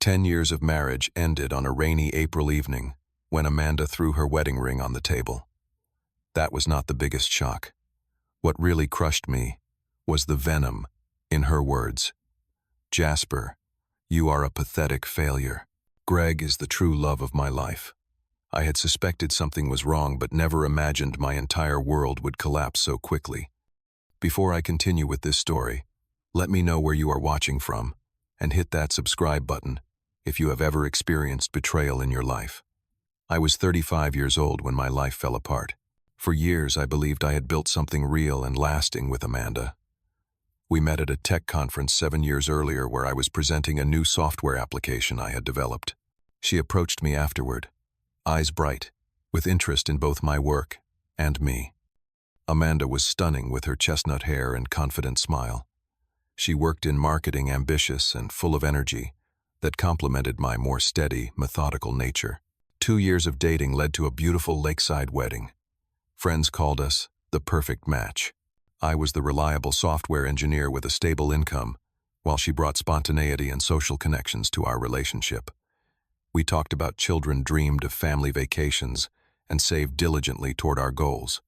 10 years of marriage ended on a rainy April evening when Amanda threw her wedding ring on the table. That was not the biggest shock. What really crushed me was the venom in her words. "Jasper, you are a pathetic failure. Greg is the true love of my life." I had suspected something was wrong but never imagined my entire world would collapse so quickly. Before I continue with this story, let me know where you are watching from and hit that subscribe button if you have ever experienced betrayal in your life. I was 35 years old when my life fell apart. For years, I believed I had built something real and lasting with Amanda. We met at a tech conference 7 years earlier where I was presenting a new software application I had developed. She approached me afterward, eyes bright, with interest in both my work and me. Amanda was stunning with her chestnut hair and confident smile. She worked in marketing, ambitious and full of energy that complemented my more steady, methodical nature. 2 years of dating led to a beautiful lakeside wedding. Friends called us the perfect match. I was the reliable software engineer with a stable income, while she brought spontaneity and social connections to our relationship. We talked about children, dreamed of family vacations, and saved diligently toward our goals.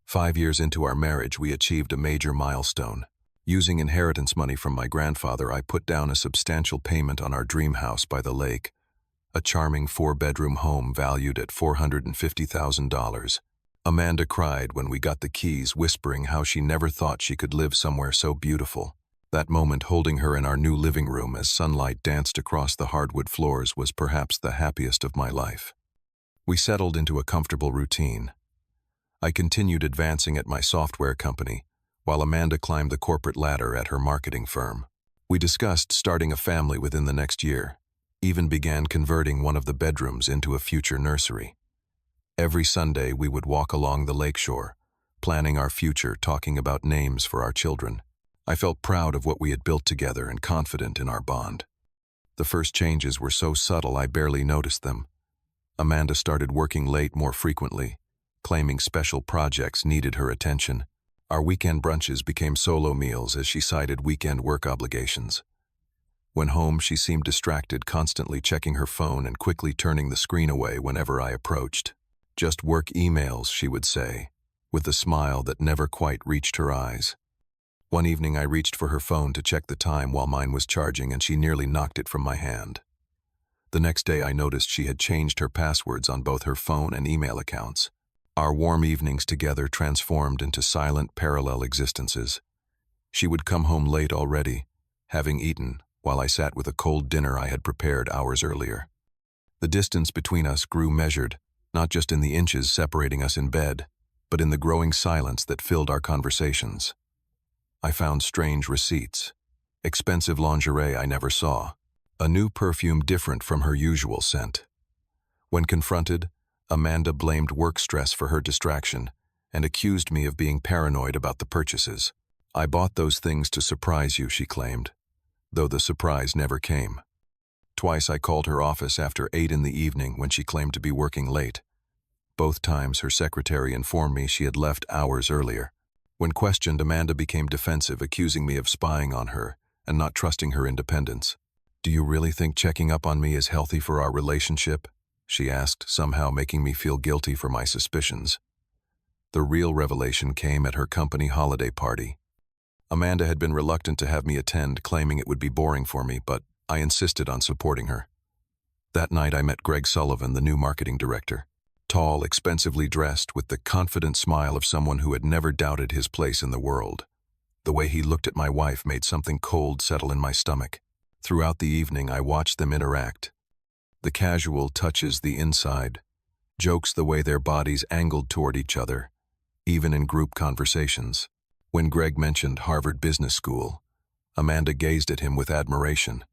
5 years into our marriage, we achieved a major milestone. Using inheritance money from my grandfather, I put down a substantial payment on our dream house by the lake, a charming 4-bedroom home valued at $450,000. Amanda cried when we got the keys, whispering how she never thought she could live somewhere so beautiful. That moment holding her in our new living room as sunlight danced across the hardwood floors was perhaps the happiest of my life. We settled into a comfortable routine. I continued advancing at my software company, while Amanda climbed the corporate ladder at her marketing firm. We discussed starting a family within the next year, even began converting one of the bedrooms into a future nursery. Every Sunday we would walk along the lakeshore, planning our future, talking about names for our children. I felt proud of what we had built together and confident in our bond. The first changes were so subtle I barely noticed them. Amanda started working late more frequently, claiming special projects needed her attention. Our weekend brunches became solo meals as she cited weekend work obligations. When home, she seemed distracted, constantly checking her phone and quickly turning the screen away whenever I approached. "Just work emails," she would say, with a smile that never quite reached her eyes. One evening I reached for her phone to check the time while mine was charging, and she nearly knocked it from my hand. The next day I noticed she had changed her passwords on both her phone and email accounts. Our warm evenings together transformed into silent, parallel existences. She would come home late already, having eaten, while I sat with a cold dinner I had prepared hours earlier. The distance between us grew measured, not just in the inches separating us in bed, but in the growing silence that filled our conversations. I found strange receipts, expensive lingerie I never saw, a new perfume different from her usual scent. When confronted, Amanda blamed work stress for her distraction and accused me of being paranoid about the purchases. "I bought those things to surprise you," she claimed, though the surprise never came. Twice I called her office after 8 in the evening when she claimed to be working late. Both times her secretary informed me she had left hours earlier. When questioned, Amanda became defensive, accusing me of spying on her and not trusting her independence. "Do you really think checking up on me is healthy for our relationship?" she asked, somehow making me feel guilty for my suspicions. The real revelation came at her company holiday party. Amanda had been reluctant to have me attend, claiming it would be boring for me, but I insisted on supporting her. That night I met Greg Sullivan, the new marketing director. Tall, expensively dressed, with the confident smile of someone who had never doubted his place in the world. The way he looked at my wife made something cold settle in my stomach. Throughout the evening I watched them interact. The casual touches, the inside jokes, the way their bodies angled toward each other, even in group conversations. When Greg mentioned Harvard Business School, Amanda gazed at him with admiration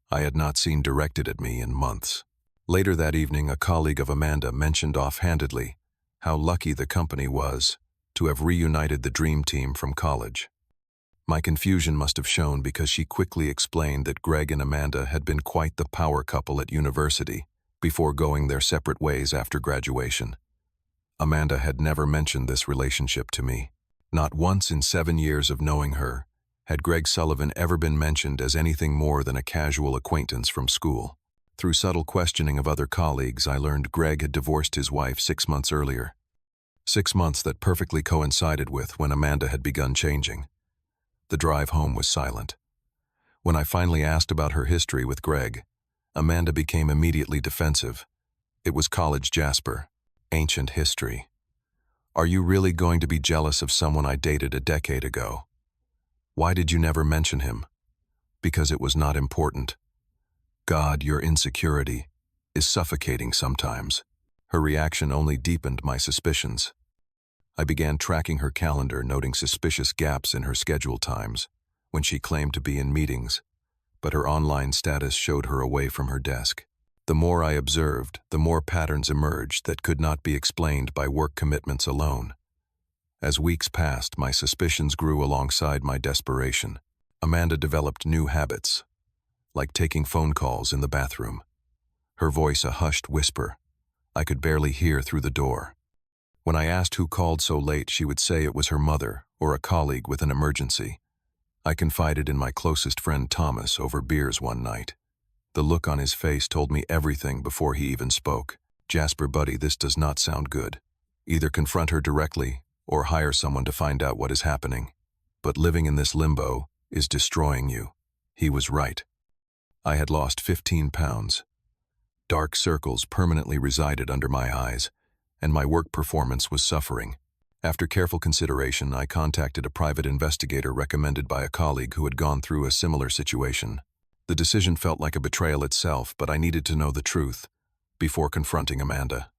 I had not seen directed at me in months. Later that evening, a colleague of Amanda mentioned offhandedly how lucky the company was to have reunited the dream team from college. My confusion must have shown because she quickly explained that Greg and Amanda had been quite the power couple at university before going their separate ways after graduation. Amanda had never mentioned this relationship to me. Not once in 7 years of knowing her Had Greg Sullivan ever been mentioned as anything more than a casual acquaintance from school? Through subtle questioning of other colleagues, I learned Greg had divorced his wife 6 months earlier. 6 months that perfectly coincided with when Amanda had begun changing. The drive home was silent. When I finally asked about her history with Greg, Amanda became immediately defensive. It was college Jasper, ancient history. Are you really going to be jealous of someone I dated a decade ago? Why did you never mention him? Because it was not important. God, your insecurity is suffocating sometimes. Her reaction only deepened my suspicions. I began tracking her calendar, noting suspicious gaps in her schedule times, when she claimed to be in meetings, but her online status showed her away from her desk. The more I observed, the more patterns emerged that could not be explained by work commitments alone. As weeks passed, my suspicions grew alongside my desperation. Amanda developed new habits, like taking phone calls in the bathroom. Her voice a hushed whisper. I could barely hear through the door. When I asked who called so late, she would say it was her mother or a colleague with an emergency. I confided in my closest friend Thomas over beers one night. The look on his face told me everything before he even spoke. Jasper, buddy, this does not sound good. Either confront her directly or hire someone to find out what is happening. But living in this limbo is destroying you. He was right. I had lost 15 pounds. Dark circles permanently resided under my eyes, and my work performance was suffering. After careful consideration, I contacted a private investigator recommended by a colleague who had gone through a similar situation. The decision felt like a betrayal itself, but I needed to know the truth before confronting Amanda.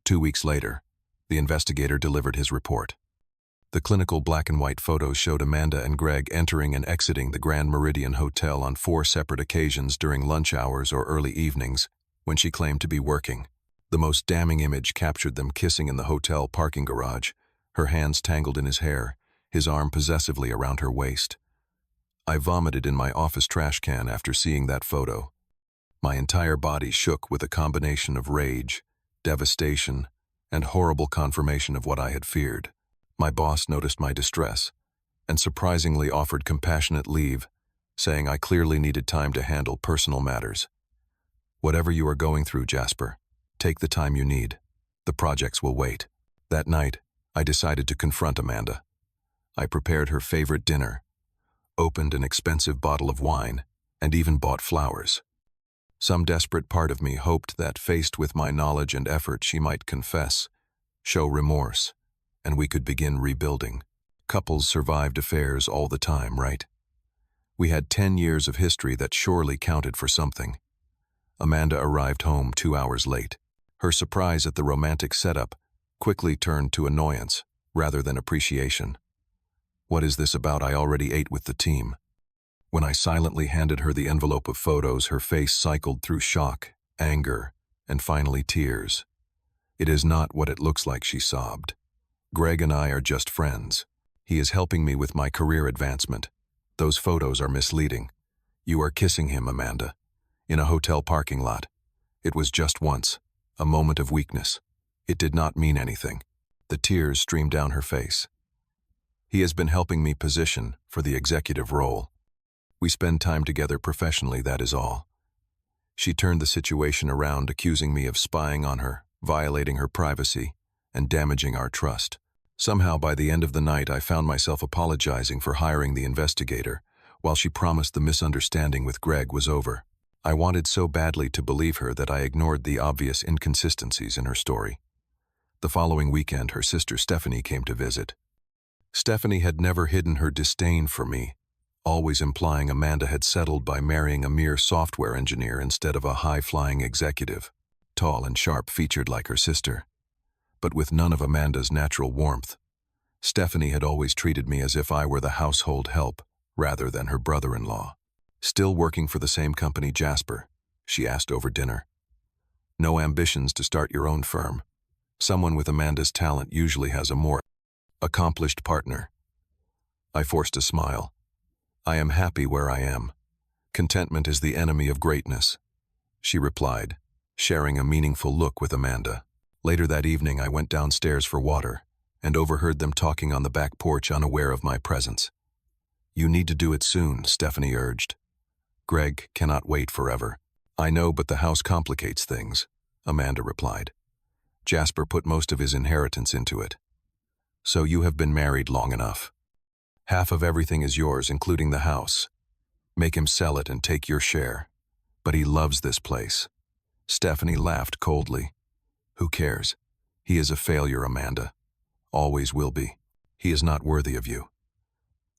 2 weeks later, the investigator delivered his report. The clinical black and white photos showed Amanda and Greg entering and exiting the Grand Meridian Hotel on 4 separate occasions during lunch hours or early evenings when she claimed to be working. The most damning image captured them kissing in the hotel parking garage, her hands tangled in his hair, his arm possessively around her waist. I vomited in my office trash can after seeing that photo. My entire body shook with a combination of rage, devastation, and horrible confirmation of what I had feared. My boss noticed my distress and surprisingly offered compassionate leave, saying I clearly needed time to handle personal matters. Whatever you are going through, Jasper, take the time you need. The projects will wait. That night, I decided to confront Amanda. I prepared her favorite dinner, opened an expensive bottle of wine, and even bought flowers. Some desperate part of me hoped that, faced with my knowledge and effort, she might confess, show remorse, and we could begin rebuilding. Couples survived affairs all the time, right? We had 10 years of history that surely counted for something. Amanda arrived home 2 hours late. Her surprise at the romantic setup quickly turned to annoyance rather than appreciation. What is this about? I already ate with the team. When I silently handed her the envelope of photos, her face cycled through shock, anger, and finally tears. It is not what it looks like, she sobbed. Greg and I are just friends. He is helping me with my career advancement. Those photos are misleading. You are kissing him, Amanda, in a hotel parking lot. It was just once, a moment of weakness. It did not mean anything. The tears streamed down her face. He has been helping me position for the executive role. We spend time together professionally, that is all. She turned the situation around, accusing me of spying on her, violating her privacy, and damaging our trust. Somehow, by the end of the night, I found myself apologizing for hiring the investigator, while she promised the misunderstanding with Greg was over. I wanted so badly to believe her that I ignored the obvious inconsistencies in her story. The following weekend, her sister Stephanie came to visit. Stephanie had never hidden her disdain for me, always implying Amanda had settled by marrying a mere software engineer instead of a high-flying executive, tall and sharp-featured like her sister. But with none of Amanda's natural warmth. Stephanie had always treated me as if I were the household help, rather than her brother-in-law. Still working for the same company, Jasper? She asked over dinner. No ambitions to start your own firm? Someone with Amanda's talent usually has a more accomplished partner. I forced a smile. I am happy where I am. Contentment is the enemy of greatness, she replied, sharing a meaningful look with Amanda. Later that evening, I went downstairs for water and overheard them talking on the back porch, unaware of my presence. You need to do it soon, Stephanie urged. Greg cannot wait forever. I know, but the house complicates things, Amanda replied. Jasper put most of his inheritance into it. So you have been married long enough. Half of everything is yours, including the house. Make him sell it and take your share. But he loves this place. Stephanie laughed coldly. Who cares? He is a failure, Amanda. Always will be. He is not worthy of you.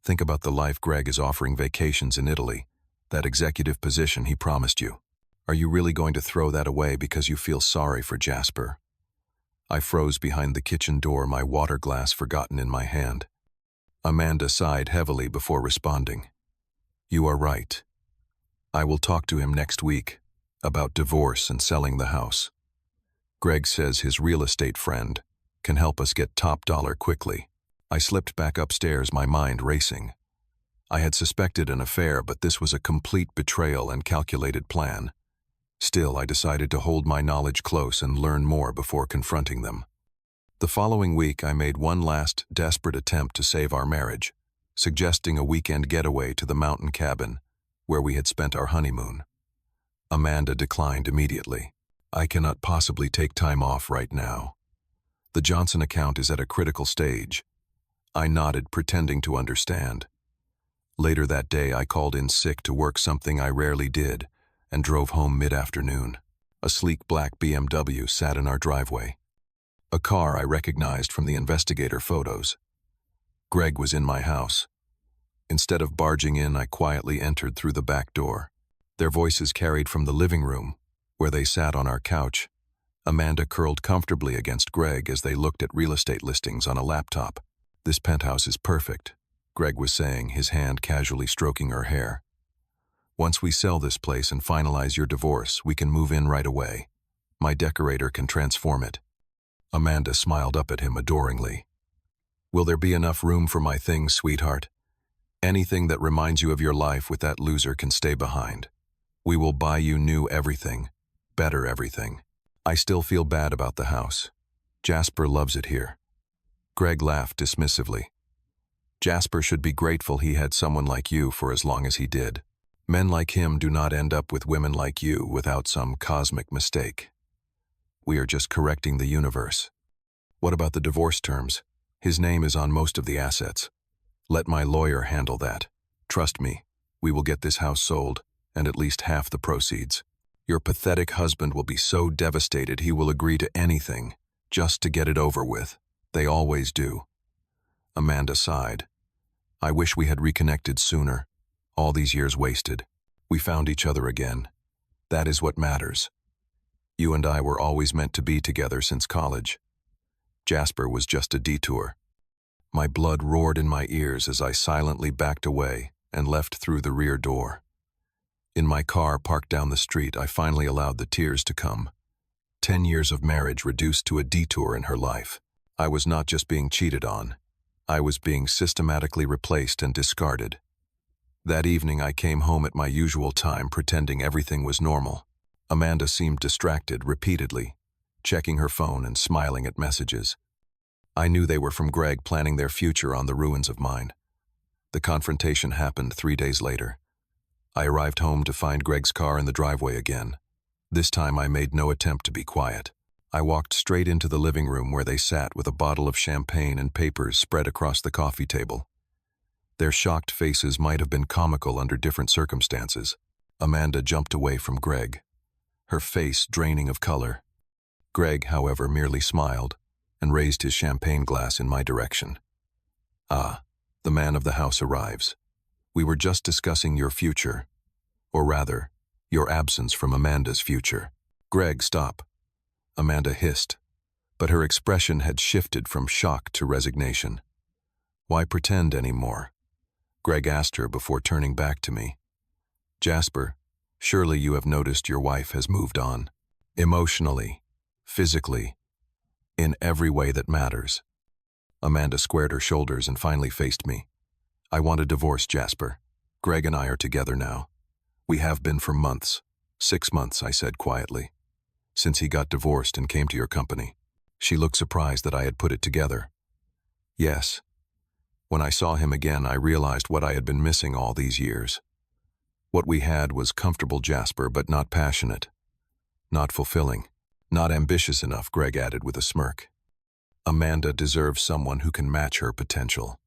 Think about the life Greg is offering: vacations in Italy, that executive position he promised you. Are you really going to throw that away because you feel sorry for Jasper? I froze behind the kitchen door, my water glass forgotten in my hand. Amanda sighed heavily before responding. You are right. I will talk to him next week about divorce and selling the house. Greg says his real estate friend can help us get top dollar quickly. I slipped back upstairs, my mind racing. I had suspected an affair, but this was a complete betrayal and calculated plan. Still, I decided to hold my knowledge close and learn more before confronting them. The following week, I made one last desperate attempt to save our marriage, suggesting a weekend getaway to the mountain cabin where we had spent our honeymoon. Amanda declined immediately. I cannot possibly take time off right now. The Johnson account is at a critical stage. I nodded, pretending to understand. Later that day, I called in sick to work, something I rarely did, and drove home mid-afternoon. A sleek black BMW sat in our driveway. A car I recognized from the investigator photos. Greg was in my house. Instead of barging in, I quietly entered through the back door. Their voices carried from the living room, where they sat on our couch. Amanda curled comfortably against Greg as they looked at real estate listings on a laptop. This penthouse is perfect, Greg was saying, his hand casually stroking her hair. Once we sell this place and finalize your divorce, we can move in right away. My decorator can transform it. Amanda smiled up at him adoringly. Will there be enough room for my things, sweetheart? Anything that reminds you of your life with that loser can stay behind. We will buy you new everything, better everything. I still feel bad about the house. Jasper loves it here. Greg laughed dismissively. Jasper should be grateful he had someone like you for as long as he did. Men like him do not end up with women like you without some cosmic mistake. We are just correcting the universe. What about the divorce terms? His name is on most of the assets. Let my lawyer handle that. Trust me, we will get this house sold, and at least half the proceeds. Your pathetic husband will be so devastated he will agree to anything, just to get it over with. They always do. Amanda sighed. I wish we had reconnected sooner. All these years wasted. We found each other again. That is what matters. You and I were always meant to be together since college. Jasper was just a detour. My blood roared in my ears as I silently backed away and left through the rear door. In my car parked down the street, I finally allowed the tears to come. 10 years of marriage reduced to a detour in her life. I was not just being cheated on. I was being systematically replaced and discarded. That evening, I came home at my usual time, pretending everything was normal. Amanda seemed distracted repeatedly, checking her phone and smiling at messages. I knew they were from Greg, planning their future on the ruins of mine. The confrontation happened 3 days later. I arrived home to find Greg's car in the driveway again. This time I made no attempt to be quiet. I walked straight into the living room where they sat with a bottle of champagne and papers spread across the coffee table. Their shocked faces might have been comical under different circumstances. Amanda jumped away from Greg, her face draining of color. Greg, however, merely smiled and raised his champagne glass in my direction. Ah, the man of the house arrives. We were just discussing your future, or rather, your absence from Amanda's future. Greg, stop, Amanda hissed, but her expression had shifted from shock to resignation. Why pretend anymore? Greg asked her before turning back to me. Jasper, surely you have noticed your wife has moved on. Emotionally, physically, in every way that matters. Amanda squared her shoulders and finally faced me. I want a divorce, Jasper. Greg and I are together now. We have been for months. 6 months, I said quietly. Since he got divorced and came to your company. She looked surprised that I had put it together. Yes. When I saw him again, I realized what I had been missing all these years. What we had was comfortable Jasper, but not passionate, not fulfilling, not ambitious enough, Greg added with a smirk. Amanda deserves someone who can match her potential.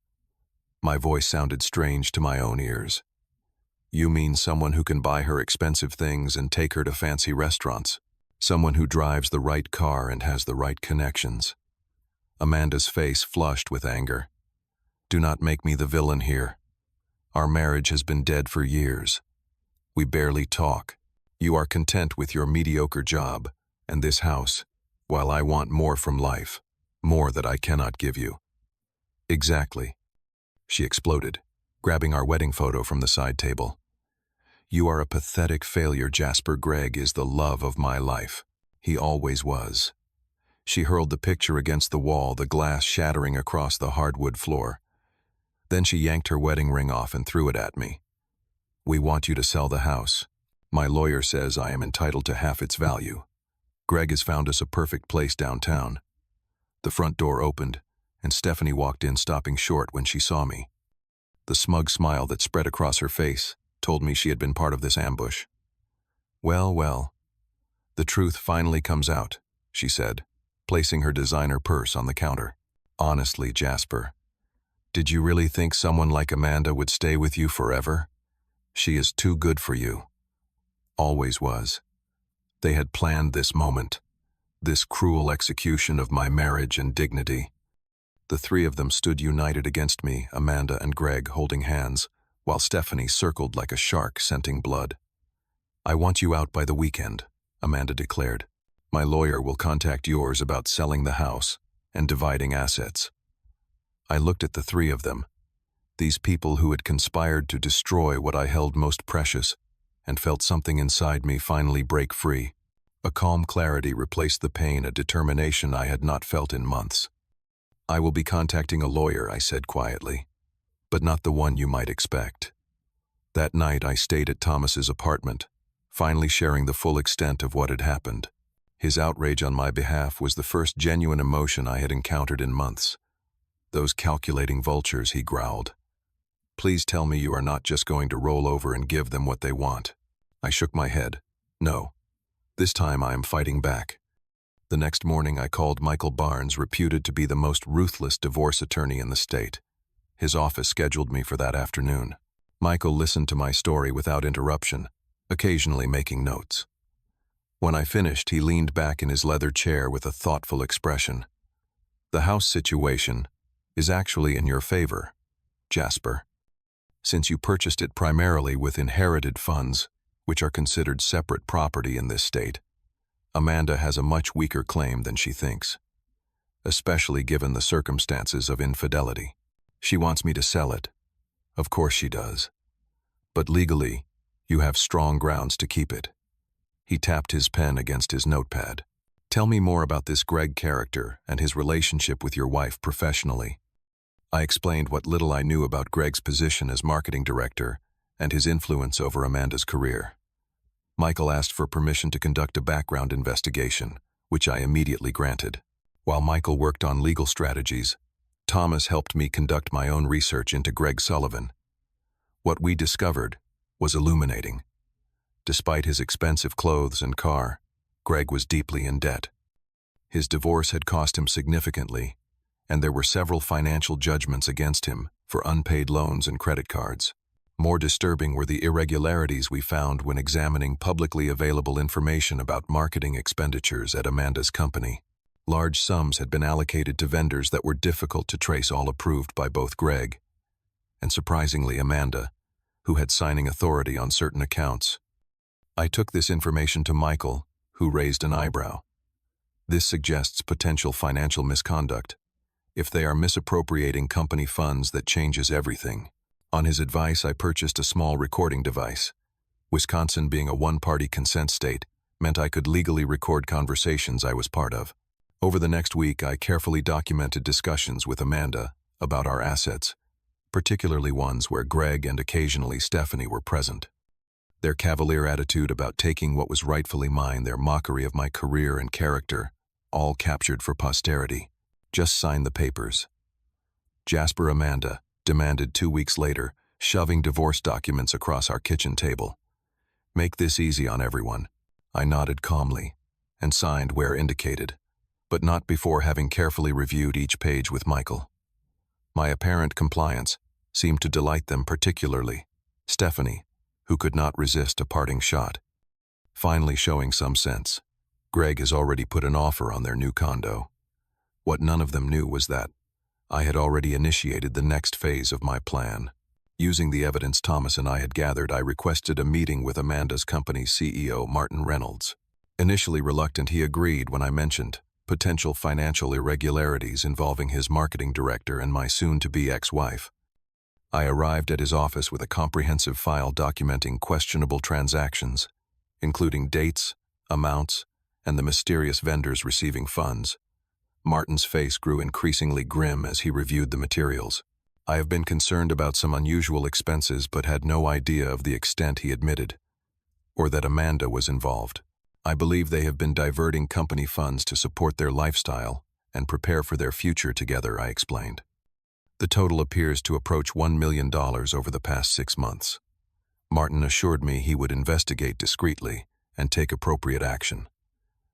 My voice sounded strange to my own ears. You mean someone who can buy her expensive things and take her to fancy restaurants? Someone who drives the right car and has the right connections? Amanda's face flushed with anger. Do not make me the villain here. Our marriage has been dead for years. We barely talk. You are content with your mediocre job and this house, while I want more from life, more that I cannot give you. Exactly, she exploded, grabbing our wedding photo from the side table. You are a pathetic failure, Jasper. Greg is the love of my life. He always was. She hurled the picture against the wall, the glass shattering across the hardwood floor. Then she yanked her wedding ring off and threw it at me. We want you to sell the house. My lawyer says I am entitled to half its value. Greg has found us a perfect place downtown. The front door opened, and Stephanie walked in, stopping short when she saw me. The smug smile that spread across her face told me she had been part of this ambush. Well, well, the truth finally comes out, she said, placing her designer purse on the counter. Honestly, Jasper, did you really think someone like Amanda would stay with you forever? She is too good for you. Always was. They had planned this moment, this cruel execution of my marriage and dignity. The three of them stood united against me, Amanda and Greg holding hands, while Stephanie circled like a shark scenting blood. I want you out by the weekend, Amanda declared. My lawyer will contact yours about selling the house and dividing assets. I looked at the three of them, these people who had conspired to destroy what I held most precious, and felt something inside me finally break free. A calm clarity replaced the pain, a determination I had not felt in months. I will be contacting a lawyer, I said quietly, but not the one you might expect. That night I stayed at Thomas's apartment, finally sharing the full extent of what had happened. His outrage on my behalf was the first genuine emotion I had encountered in months. Those calculating vultures, he growled. Please tell me you are not just going to roll over and give them what they want. I shook my head. No. This time I am fighting back. The next morning I called Michael Barnes, reputed to be the most ruthless divorce attorney in the state. His office scheduled me for that afternoon. Michael listened to my story without interruption, occasionally making notes. When I finished, he leaned back in his leather chair with a thoughtful expression. The house situation is actually in your favor, Jasper. Since you purchased it primarily with inherited funds, which are considered separate property in this state, Amanda has a much weaker claim than she thinks, especially given the circumstances of infidelity. She wants me to sell it. Of course she does. But legally, you have strong grounds to keep it. He tapped his pen against his notepad. Tell me more about this Greg character and his relationship with your wife professionally. I explained what little I knew about Greg's position as marketing director and his influence over Amanda's career. Michael asked for permission to conduct a background investigation, which I immediately granted. While Michael worked on legal strategies, Thomas helped me conduct my own research into Greg Sullivan. What we discovered was illuminating. Despite his expensive clothes and car, Greg was deeply in debt. His divorce had cost him significantly, and there were several financial judgments against him for unpaid loans and credit cards. More disturbing were the irregularities we found when examining publicly available information about marketing expenditures at Amanda's company. Large sums had been allocated to vendors that were difficult to trace, all approved by both Greg and, surprisingly, Amanda, who had signing authority on certain accounts. I took this information to Michael, who raised an eyebrow. This suggests potential financial misconduct. If they are misappropriating company funds, that changes everything. On his advice, I purchased a small recording device. Wisconsin being a one-party consent state meant I could legally record conversations I was part of. Over the next week, I carefully documented discussions with Amanda about our assets, particularly ones where Greg and occasionally Stephanie were present. Their cavalier attitude about taking what was rightfully mine, their mockery of my career and character, all captured for posterity. Just sign the papers. Jasper, Amanda, demanded 2 weeks later, shoving divorce documents across our kitchen table. "Make this easy on everyone." I nodded calmly and signed where indicated, but not before having carefully reviewed each page with Michael. My apparent compliance seemed to delight them particularly. Stephanie, who could not resist a parting shot, finally showing some sense. Greg has already put an offer on their new condo. What none of them knew was that I had already initiated the next phase of my plan. Using the evidence Thomas and I had gathered, I requested a meeting with Amanda's company's CEO, Martin Reynolds. Initially reluctant, he agreed when I mentioned potential financial irregularities involving his marketing director and my soon-to-be ex-wife. I arrived at his office with a comprehensive file documenting questionable transactions, including dates, amounts, and the mysterious vendors receiving funds. Martin's face grew increasingly grim as he reviewed the materials. "I have been concerned about some unusual expenses but had no idea of the extent," he admitted, "or that Amanda was involved. I believe they have been diverting company funds to support their lifestyle and prepare for their future together," I explained. "The total appears to approach $1 million over the past 6 months. Martin assured me he would investigate discreetly and take appropriate action.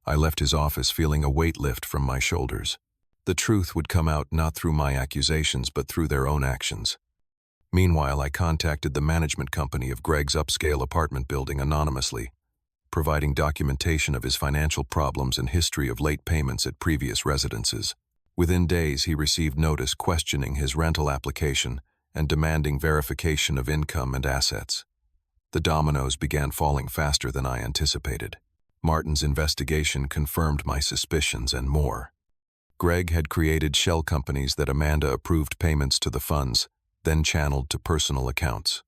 I left his office feeling a weight lift from my shoulders. The truth would come out not through my accusations but through their own actions. Meanwhile, I contacted the management company of Greg's upscale apartment building anonymously, providing documentation of his financial problems and history of late payments at previous residences. Within days, he received notice questioning his rental application and demanding verification of income and assets. The dominoes began falling faster than I anticipated. Martin's investigation confirmed my suspicions and more. Greg had created shell companies that Amanda approved payments to the funds, then channeled to personal accounts.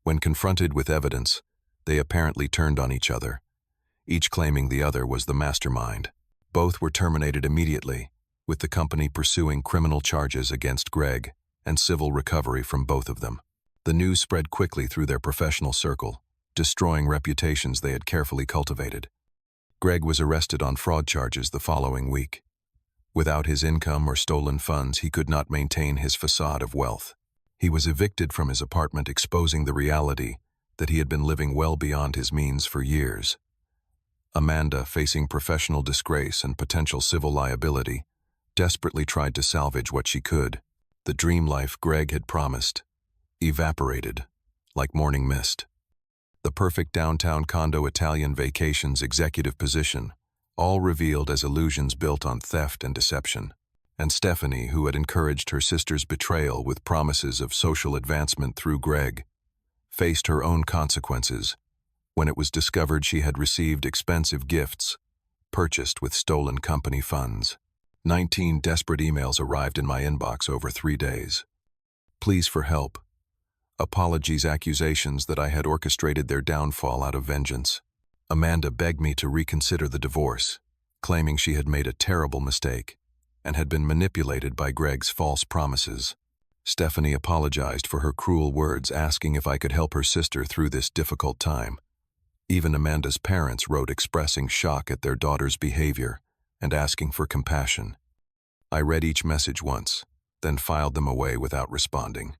When confronted with evidence, they apparently turned on each other, each claiming the other was the mastermind. Both were terminated immediately, with the company pursuing criminal charges against Greg and civil recovery from both of them. The news spread quickly through their professional circle, destroying reputations they had carefully cultivated. Greg was arrested on fraud charges the following week. Without his income or stolen funds, he could not maintain his facade of wealth. He was evicted from his apartment, exposing the reality that he had been living well beyond his means for years. Amanda, facing professional disgrace and potential civil liability, desperately tried to salvage what she could. The dream life Greg had promised evaporated like morning mist. The perfect downtown condo Italian vacations executive position, all revealed as illusions built on theft and deception. And Stephanie, who had encouraged her sister's betrayal with promises of social advancement through Greg, faced her own consequences when it was discovered she had received expensive gifts purchased with stolen company funds. 19 desperate emails arrived in my inbox over 3 days. Pleas for help. Apologies, accusations that I had orchestrated their downfall out of vengeance. Amanda begged me to reconsider the divorce, claiming she had made a terrible mistake and had been manipulated by Greg's false promises. Stephanie apologized for her cruel words, asking if I could help her sister through this difficult time. Even Amanda's parents wrote expressing shock at their daughter's behavior and asking for compassion. I read each message once, then filed them away without responding.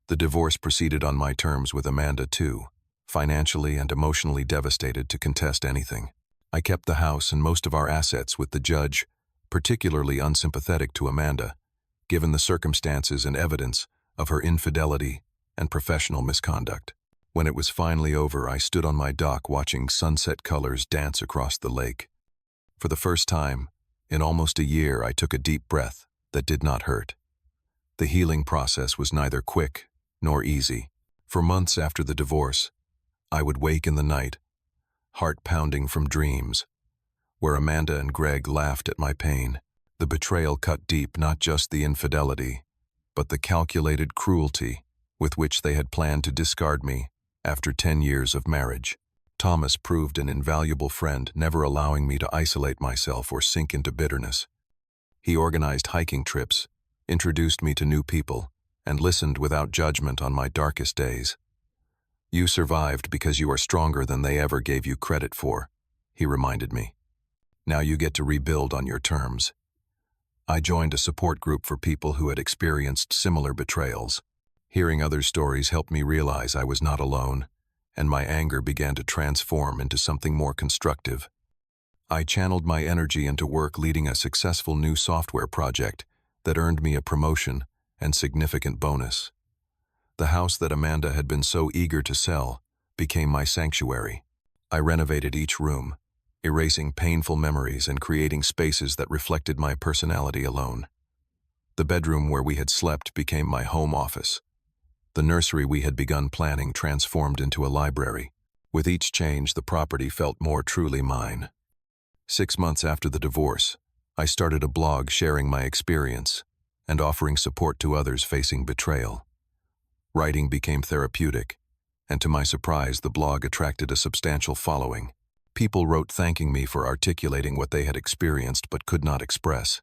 The divorce proceeded on my terms, with Amanda too financially and emotionally devastated to contest anything. I kept the house and most of our assets, with the judge particularly unsympathetic to Amanda, given the circumstances and evidence of her infidelity and professional misconduct. When it was finally over, I stood on my dock watching sunset colors dance across the lake. For the first time in almost a year, I took a deep breath that did not hurt. The healing process was neither quick nor easy. For months after the divorce, I would wake in the night, heart pounding from dreams, where Amanda and Greg laughed at my pain. The betrayal cut deep, not just the infidelity, but the calculated cruelty with which they had planned to discard me after 10 years of marriage. Thomas proved an invaluable friend, never allowing me to isolate myself or sink into bitterness. He organized hiking trips, introduced me to new people, and listened without judgment on my darkest days. "You survived because you are stronger than they ever gave you credit for," he reminded me. "Now you get to rebuild on your terms." I joined a support group for people who had experienced similar betrayals. Hearing others' stories helped me realize I was not alone, and my anger began to transform into something more constructive. I channeled my energy into work leading a successful new software project that earned me a promotion and significant bonus. The house that Amanda had been so eager to sell became my sanctuary. I renovated each room, erasing painful memories and creating spaces that reflected my personality alone. The bedroom where we had slept became my home office. The nursery we had begun planning transformed into a library. With each change, the property felt more truly mine. 6 months after the divorce, I started a blog sharing my experience and offering support to others facing betrayal. Writing became therapeutic, and to my surprise, the blog attracted a substantial following. People wrote thanking me for articulating what they had experienced but could not express.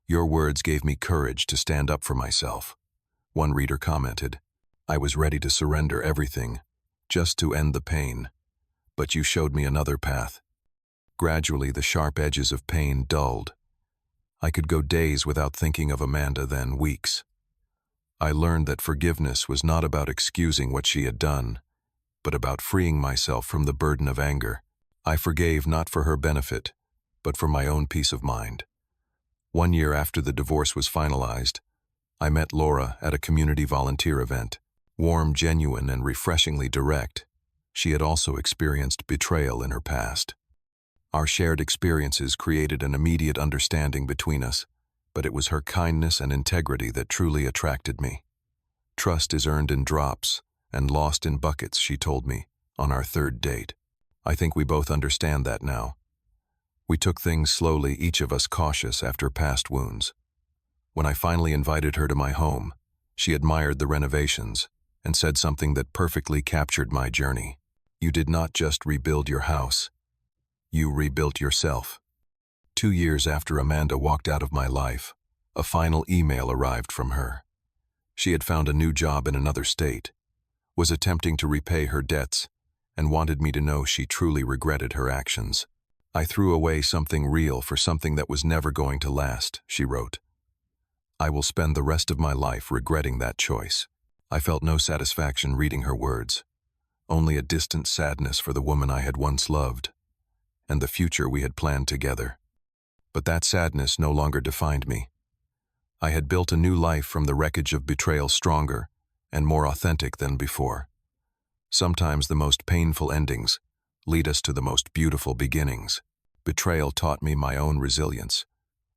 "Your words gave me courage to stand up for myself," one reader commented. "I was ready to surrender everything, just to end the pain. But you showed me another path." Gradually, the sharp edges of pain dulled. I could go days without thinking of Amanda, then weeks. I learned that forgiveness was not about excusing what she had done, but about freeing myself from the burden of anger. I forgave not for her benefit, but for my own peace of mind. 1 year after the divorce was finalized, I met Laura at a community volunteer event. Warm, genuine, and refreshingly direct, she had also experienced betrayal in her past. Our shared experiences created an immediate understanding between us, but it was her kindness and integrity that truly attracted me. "Trust is earned in drops and lost in buckets," she told me on our 3rd date. I think we both understand that now. We took things slowly, each of us cautious after past wounds. When I finally invited her to my home, she admired the renovations and said something that perfectly captured my journey. "You did not just rebuild your house, you rebuilt yourself." 2 years after Amanda walked out of my life, a final email arrived from her. She had found a new job in another state, was attempting to repay her debts, and wanted me to know she truly regretted her actions. "I threw away something real for something that was never going to last," she wrote. "I will spend the rest of my life regretting that choice." I felt no satisfaction reading her words, only a distant sadness for the woman I had once loved, and the future we had planned together. But that sadness no longer defined me. I had built a new life from the wreckage of betrayal, stronger and more authentic than before. Sometimes the most painful endings lead us to the most beautiful beginnings. Betrayal taught me my own resilience,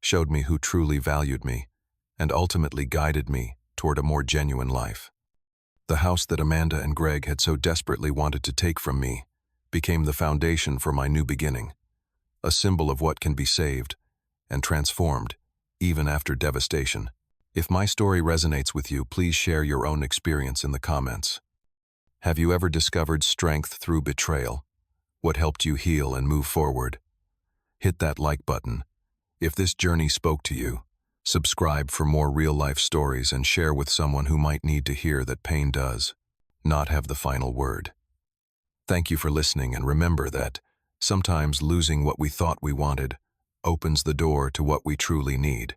showed me who truly valued me, and ultimately guided me toward a more genuine life. The house that Amanda and Greg had so desperately wanted to take from me became the foundation for my new beginning, a symbol of what can be saved and transformed, even after devastation. If my story resonates with you, please share your own experience in the comments. Have you ever discovered strength through betrayal? What helped you heal and move forward? Hit that like button. If this journey spoke to you, subscribe for more real-life stories and share with someone who might need to hear that pain does not have the final word. Thank you for listening, and remember that sometimes losing what we thought we wanted opens the door to what we truly need.